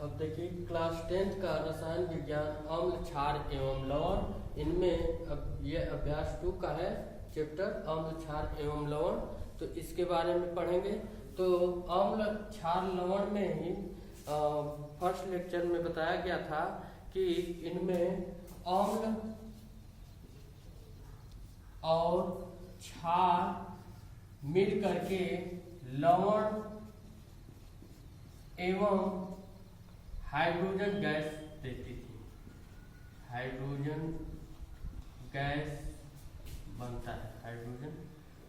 अब देखिए class 10th का रसायन विज्ञान अम्ल क्षार एवं लवण, इनमें अब ये अभ्यास 2 का है चैप्टर अम्ल क्षार एवं लवण। तो इसके बारे में पढ़ेंगे। तो अम्ल क्षार लवण में ही फर्स्ट लेक्चर में बताया गया था कि इनमें अम्ल और क्षार मिल करके लवण एवं हाइड्रोजन गैस देती थी। हाइड्रोजन गैस बनता है, हाइड्रोजन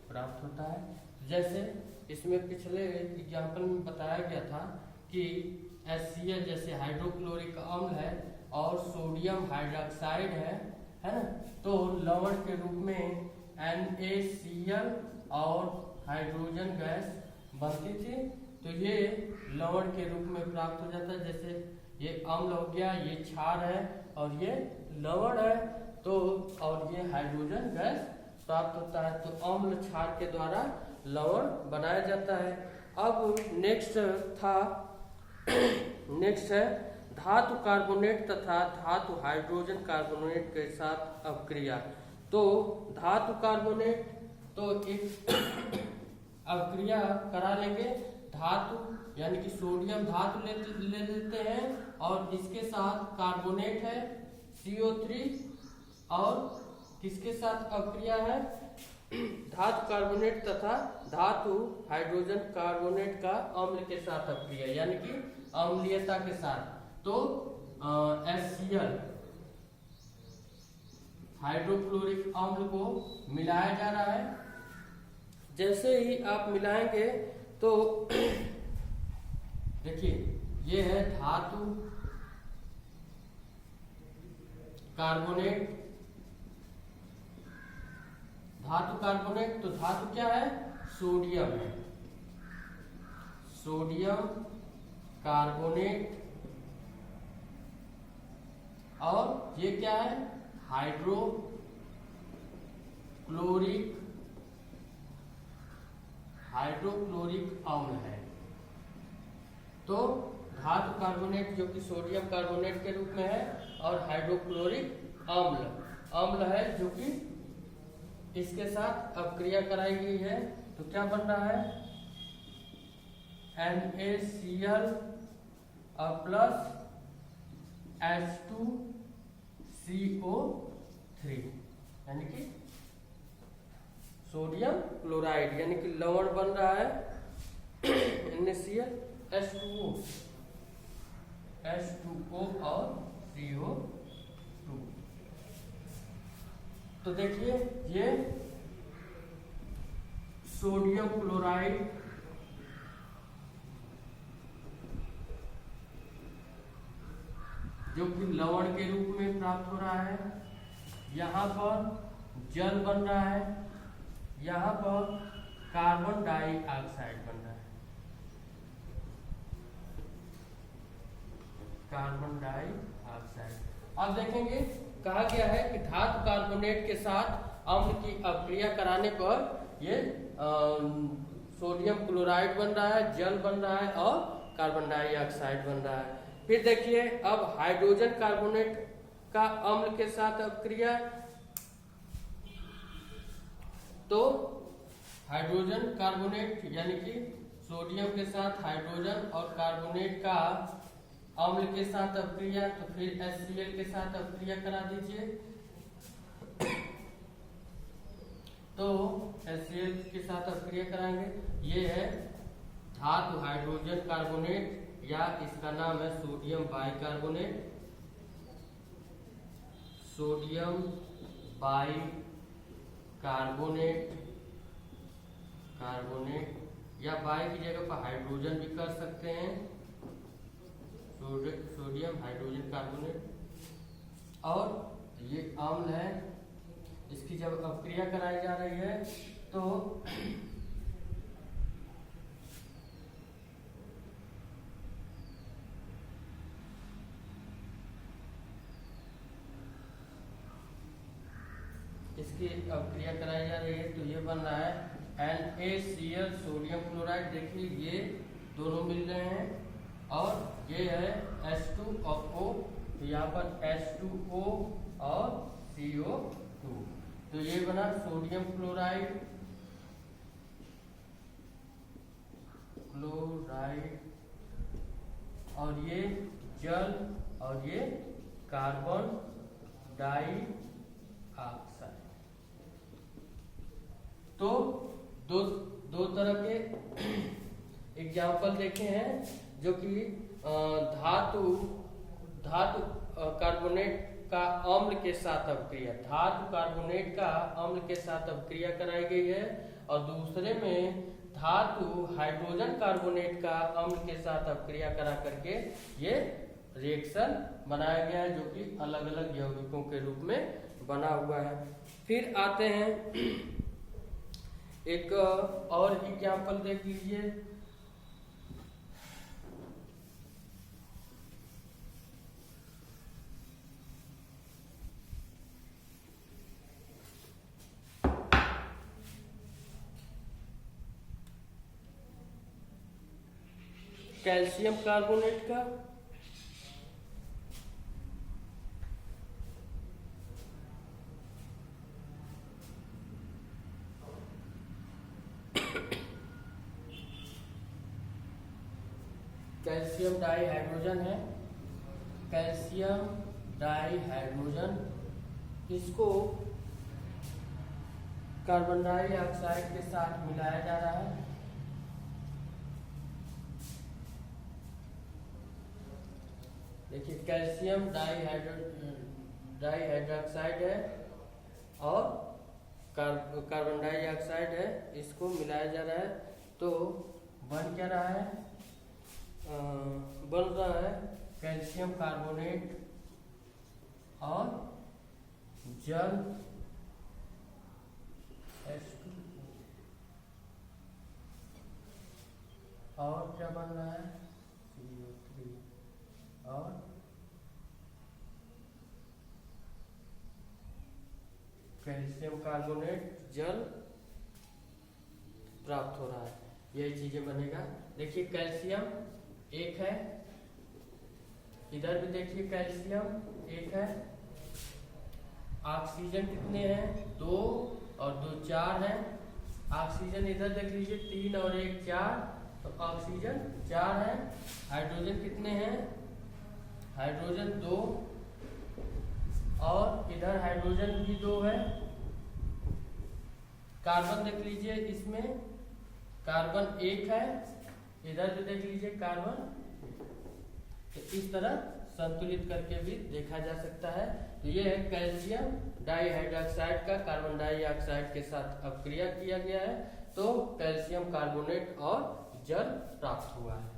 प्राप्त होता है। जैसे इसमें पिछले एग्जाम्पल में बताया गया था कि HCl जैसे हाइड्रोक्लोरिक अम्ल है और सोडियम हाइड्रोक्साइड है ना, तो लवण के रूप में NaCl और हाइड्रोजन गैस बनती थी। तो ये लवण के रूप में प्राप्त हो जाता है। जैसे ये अम्ल हो गया, ये क्षार है और ये लवण है, तो और ये हाइड्रोजन गैस प्राप्त होता है। तो अम्ल क्षार के द्वारा लवण बनाया जाता है। अब नेक्स्ट है धातु कार्बोनेट तथा धातु हाइड्रोजन कार्बोनेट के साथ अपक्रिया। तो धातु कार्बोनेट तो एक अपक्रिया करा लेंगे। धातु यानी कि सोडियम धातु ले लेते हैं और इसके साथ कार्बोनेट है CO3, और किसके साथ अपक्रिया है धातु कार्बोनेट तथा धातु हाइड्रोजन कार्बोनेट का अम्ल के साथ अपक्रिया यानी कि अम्लीयता के साथ। तो HCl हाइड्रोक्लोरिक अम्ल को मिलाया जा रहा है। जैसे ही आप मिलाएंगे तो देखिए ये है धातु कार्बोनेट। धातु कार्बोनेट तो धातु क्या है, सोडियम है, सोडियम कार्बोनेट। और ये क्या है, हाइड्रोक्लोरिक अम्ल है। तो धातु कार्बोनेट जो कि सोडियम कार्बोनेट के रूप में है और हाइड्रोक्लोरिक अम्ल है जो कि इसके साथ अपक्रिया कराई गई है। तो क्या बन रहा है, NaCl प्लस H2CO3 यानी कि सोडियम क्लोराइड यानी कि लवण बन रहा है NaCl H2O और CO2। तो देखिए ये सोडियम क्लोराइड जो कि लवण के रूप में प्राप्त हो रहा है। यहाँ पर जल बन रहा है, यहाँ पर कार्बन डाइऑक्साइड बन रहा है, कार्बन डाइऑक्साइड। अब देखेंगे कहा गया है कि धातु कार्बोनेट के साथ अम्ल की अपक्रिया कराने पर ये सोडियम क्लोराइड बन रहा है, जल बन रहा है और कार्बन डाइऑक्साइड बन रहा है। फिर देखिए अब हाइड्रोजन कार्बोनेट का अम्ल के साथ अपक्रिया। तो हाइड्रोजन कार्बोनेट यानी कि सोडियम के साथ हाइड्रोजन और कार्बोनेट का अम्ल के साथ अपक्रिया। तो फिर HCl के साथ अपक्रिया करा दीजिए। तो HCl के साथ अपक्रिया कराएंगे। ये है धातु हाइड्रोजन कार्बोनेट या इसका नाम है सोडियम बाइकार्बोनेट, सोडियम बाइकार्बोनेट या बाई की जगह पर हाइड्रोजन भी कर सकते हैं, सोडियम हाइड्रोजन कार्बोनेट। और ये अम्ल है, इसकी जब अपक्रिया कराई जा रही है तो इसकी अपक्रिया कराई जा रही है। तो ये बन रहा है NaCl सोडियम क्लोराइड। देखिए ये दोनों मिल रहे हैं और ये है H2 और O, तो यहाँ पर H2O और CO2, तो ये बना सोडियम क्लोराइड, और ये जल, और ये कार्बन डाइऑक्साइड। तो दो दो तरह के एग्जाम्पल देखे हैं, जो कि धातु कार्बोनेट का अम्ल के साथ अभिक्रिया, धातु कार्बोनेट का अम्ल के साथ अभिक्रिया कराई गई है, और दूसरे में धातु हाइड्रोजन कार्बोनेट का अम्ल के साथ अभिक्रिया करा करके ये रिएक्शन बनाया गया है, जो कि अलग अलग यौगिकों के रूप में बना हुआ है। फिर आते हैं एक और एग्जाम्पल देख लीजिए। कैल्शियम कार्बोनेट का कैल्शियम डाइहाइड्रोजन है, कैल्शियम डाइहाइड्रोजन, इसको कार्बन डाइऑक्साइड के साथ मिलाया जा रहा है। देखिए कैल्शियम डाइहाइड्रोक्साइड है और कार्बन डाइऑक्साइड है, इसको मिलाया जा रहा है, तो बन क्या रहा है, बन रहा है कैल्शियम कार्बोनेट और जल H2, और क्या बन रहा है CO3, और कैल्शियम कार्बोनेट जल प्राप्त हो रहा है, यही चीजें बनेगा। देखिए कैल्शियम एक है, इधर भी देखिए कैल्शियम एक है, ऑक्सीजन कितने हैं, 2 और 2 4 है, ऑक्सीजन इधर देख लीजिए 3 और 1 4, तो ऑक्सीजन 4 है। हाइड्रोजन कितने हैं, हाइड्रोजन 2, और इधर हाइड्रोजन भी 2 है। कार्बन देख लीजिए, इसमें कार्बन 1 है, इधर भी देख लीजिए कार्बन, तो इस तरह संतुलित करके भी देखा जा सकता है। तो ये है कैल्शियम डाइहाइड्रोक्साइड का कार्बन डाइऑक्साइड के साथ अपक्रिया किया गया है, तो कैल्शियम कार्बोनेट और जल प्राप्त हुआ है।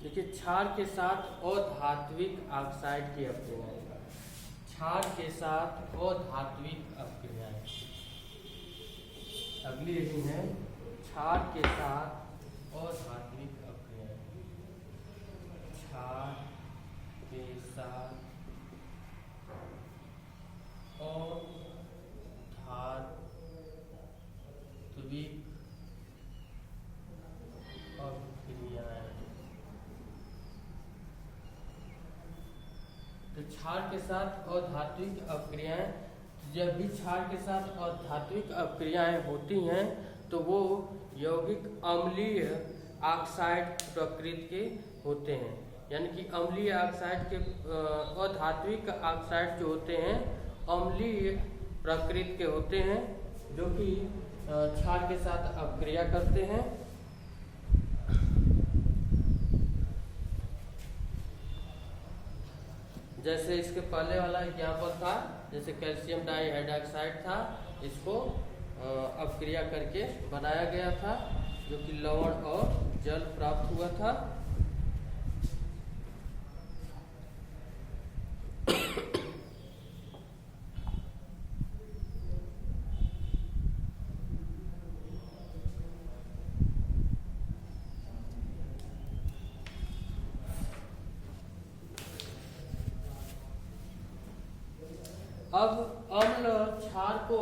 देखिए क्षार के साथ अधात्विक ऑक्साइड की अपक्रियाएं, क्षार के साथ अधात्विक अपक्रियाएं, अगली रही है क्षार के साथ अधात्विक अपक्रियाएं, क्षार के साथ अधात्विक अपक्रियाएं। क्षार के साथ अधात्विक अपक्रियाएं, जब भी क्षार के साथ अधात्विक अपक्रियाएं होती हैं तो वो यौगिक अम्लीय ऑक्साइड प्रकृति के होते हैं। यानी कि अम्लीय ऑक्साइड के अधात्विक ऑक्साइड जो होते हैं अम्लीय प्रकृति के होते हैं, जो कि क्षार के साथ अपक्रिया करते हैं। जैसे इसके पहले वाला एग्जाम्पल था, जैसे कैल्शियम डाइहाइड्रॉक्साइड था, इसको अपक्रिया करके बनाया गया था, जो कि लवण और जल प्राप्त हुआ था। अब अम्ल क्षार को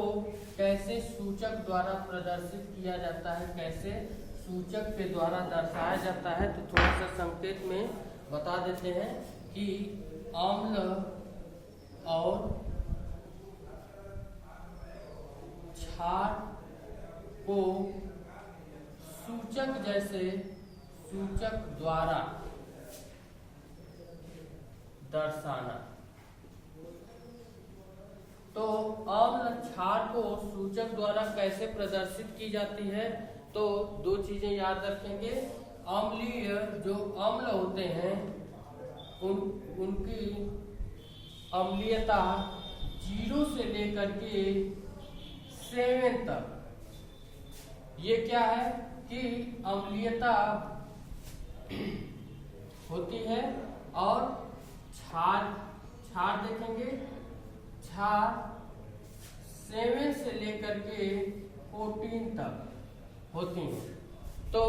कैसे सूचक द्वारा प्रदर्शित किया जाता है, कैसे सूचक के द्वारा दर्शाया जाता है, तो थोड़ा सा संकेत में बता देते हैं कि अम्ल और क्षार को सूचक जैसे सूचक द्वारा दर्शाना। तो अम्ल क्षार को सूचक द्वारा कैसे प्रदर्शित की जाती है, तो दो चीजें याद रखेंगे। अम्लीय जो अम्ल होते हैं उनकी अम्लीयता 0 से लेकर के 7 तक, ये क्या है कि अम्लीयता होती है। और क्षार देखेंगे, क्षार 7 से लेकर के 14 तक होती है। तो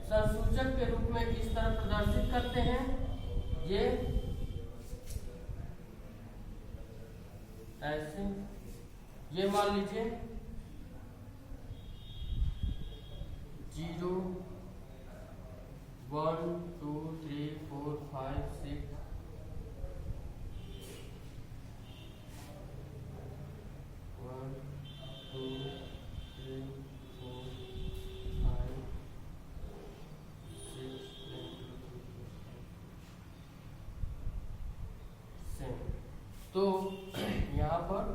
संसूचक के रूप में किस तरह प्रदर्शित करते हैं, ये ऐसे, ये मान लीजिए 0 1 2 3 4 5 6 1 2 3 4 5 6 7। तो यहाँ पर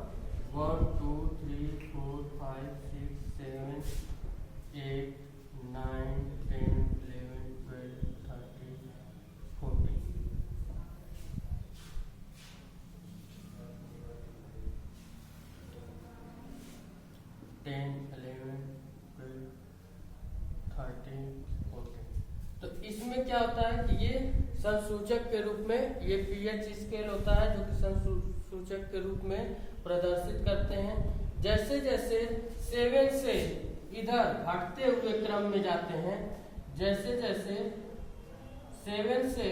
1 2 3 4 5 6 7 8 9 10 11 12 13 14। 10 11 12 13 14। तो इसमें क्या होता है कि ये संसूचक के रूप में, ये पीएच स्केल होता है जो कि संसूचक के रूप में प्रदर्शित करते हैं। जैसे जैसे 7 से इधर घटते हुए क्रम में जाते हैं, जैसे जैसे 7 से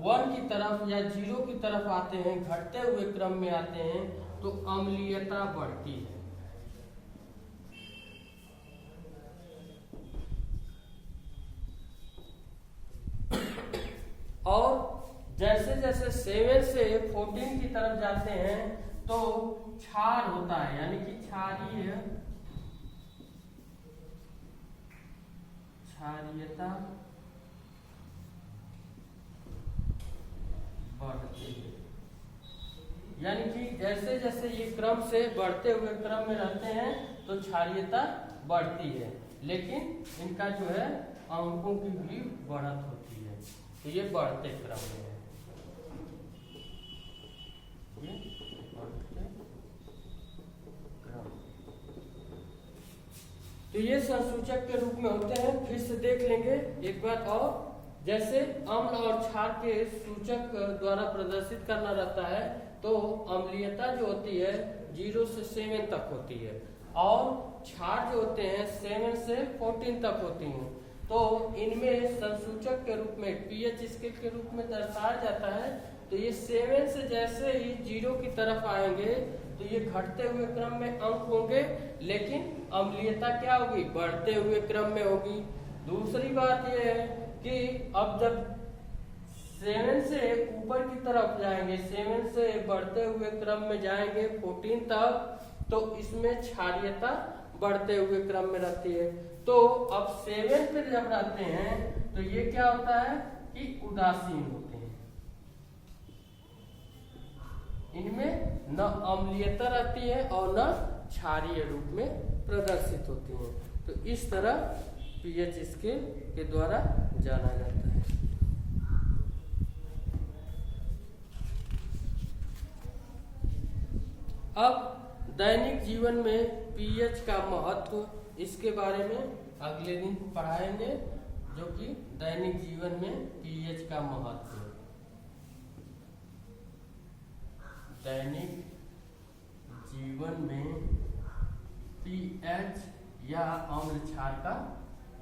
1 की तरफ या 0 की तरफ आते हैं, घटते हुए क्रम में आते हैं, तो अम्लीयता बढ़ती है। और जैसे जैसे 7 से 14 की तरफ जाते हैं तो क्षार होता है, यानी कि क्षारीयता बढ़ती है। यानी कि जैसे जैसे ये क्रम से बढ़ते हुए क्रम में रहते हैं तो क्षारीयता बढ़ती है, लेकिन इनका जो है अंकों की भी बढ़त होती है, तो ये बढ़ते क्रम में है। ये बढ़ते क्रम, तो ये संसूचक के रूप में होते हैं। फिर से देख लेंगे एक बार और। जैसे अम्ल और क्षार के सूचक द्वारा प्रदर्शित करना रहता है, तो अम्लीयता जो होती है 0 से 7 तक होती है, और क्षार जो होते हैं 7 से 14 तक होती हैं। तो इनमें संसूचक के रूप में पीएच स्केल के रूप में दर्शाया जाता है। तो ये 7 से जैसे ही 0 की तरफ आएंगे तो ये घटते हुए क्रम में अंक होंगे, लेकिन अम्लीयता क्या होगी, बढ़ते हुए क्रम में होगी। दूसरी बात ये है कि अब जब 7 से ऊपर की तरफ जाएंगे, 7 से बढ़ते हुए क्रम में जाएंगे 14 तक, तो इसमें क्षारीयता बढ़ते हुए क्रम में रहती है। तो अब 7 पे जब रहते हैं तो ये क्या होता है कि उदासीन होते हैं, इनमें न अम्लीयता रहती है और न क्षारीय रूप में प्रदर्शित होती है। तो इस तरह पीएच स्केल के द्वारा जाना जाता है। अब दैनिक जीवन में पीएच का महत्व, इसके बारे में अगले दिन पढ़ाएंगे, जो कि दैनिक जीवन में पीएच का महत्व, दैनिक जीवन में पीएच या अम्ल क्षार का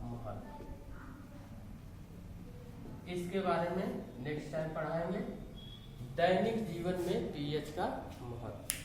महत्व, इसके बारे में नेक्स्ट टाइम पढ़ाएंगे। दैनिक जीवन में पीएच का महत्व।